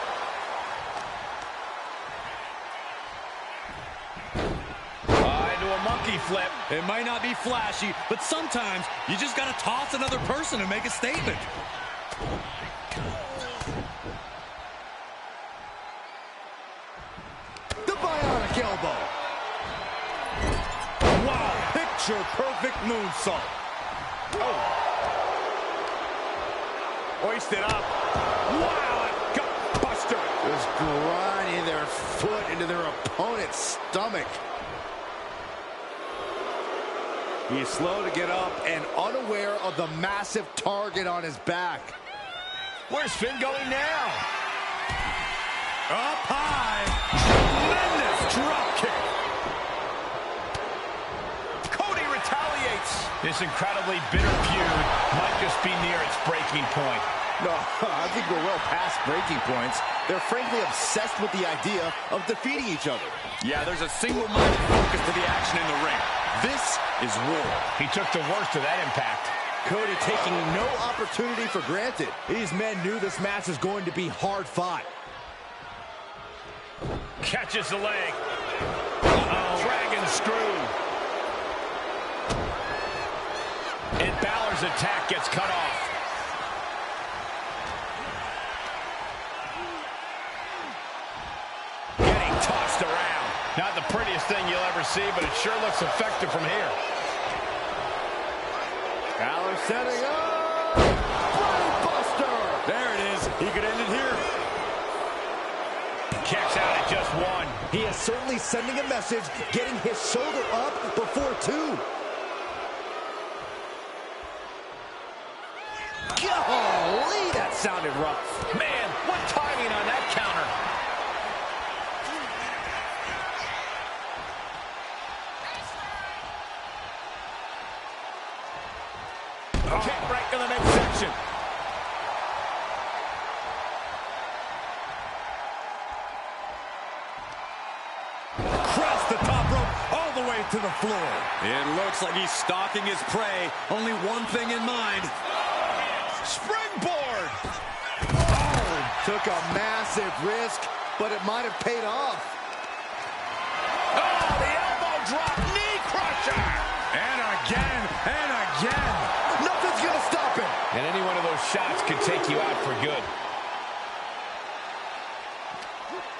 Into a monkey flip. It might not be flashy, but sometimes you just got to toss another person and make a statement. The bionic elbow. Wow, picture-perfect moonsault. Oh. Hoisted up. Wow, a gut buster. Just grinding their foot into their opponent's stomach. He's slow to get up and unaware of the massive target on his back. Where's Finn going now? Up high. Tremendous drop kick. Cody retaliates. This incredibly bitter feud might just be near its breaking point. No, I think we're well past breaking points. They're frankly obsessed with the idea of defeating each other. Yeah, there's a single-minded focus to the action in the ring. This is war. He took the worst of that impact. Cody taking no opportunity for granted. These men knew this match was going to be hard fought. Catches the leg. Uh-oh. Dragon screw. And Balor's attack gets cut off. Getting tossed around. Not the prettiest thing you'll ever see, but it sure looks effective from here. Balor setting up. Buster. There it is. He could end it here. Kicks out at just one. He is certainly sending a message, getting his shoulder up before two. Golly, that sounded rough. Man, what timing on that counter. Kick right to the midsection. Across the top rope, all the way to the floor. It looks like he's stalking his prey. Only one thing in mind. Springboard. Oh, took a massive risk, but it might have paid off. Oh, the elbow drop. Knee crusher. And again, and again. Nothing's going to stop him. And any one of those shots could take you out for good.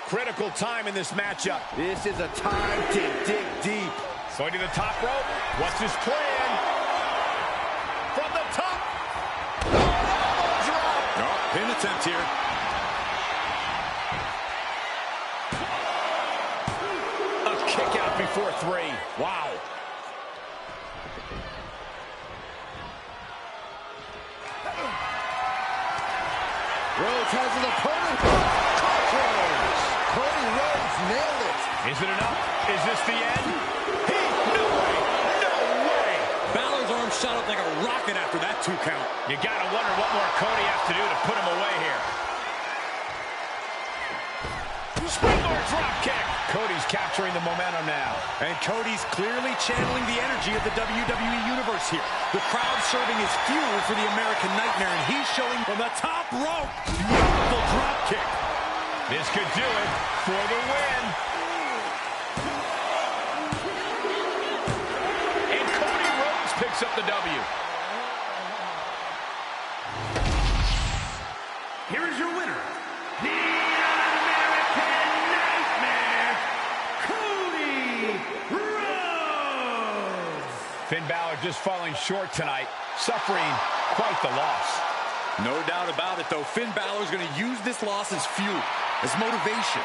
Critical time in this matchup. This is a time to dig deep. Going to the top rope. What's his plan? From the top. Oh, elbow drop. Oh, pin attempt here. A kick out before three. Wow. Rhodes has an opponent. Cody Rhodes nailed it. Is it enough? Is this the end? No way. No way. Balor's arm shot up like a rocket after that 2 count. You gotta wonder what more Cody has to do to put him away here. Springboard drop kick. Cody's capturing the momentum now. And Cody's clearly channeling the energy of the WWE Universe here. The crowd serving as fuel for the American Nightmare, and he's showing from the top rope. Beautiful drop kick. This could do it for the win. And Cody Rhodes picks up the W. Here is your winner, the American Nightmare, Cody Rhodes. Finn Balor just falling short tonight, suffering quite the loss. No doubt about it, though. Finn Balor's going to use this loss as fuel, as motivation.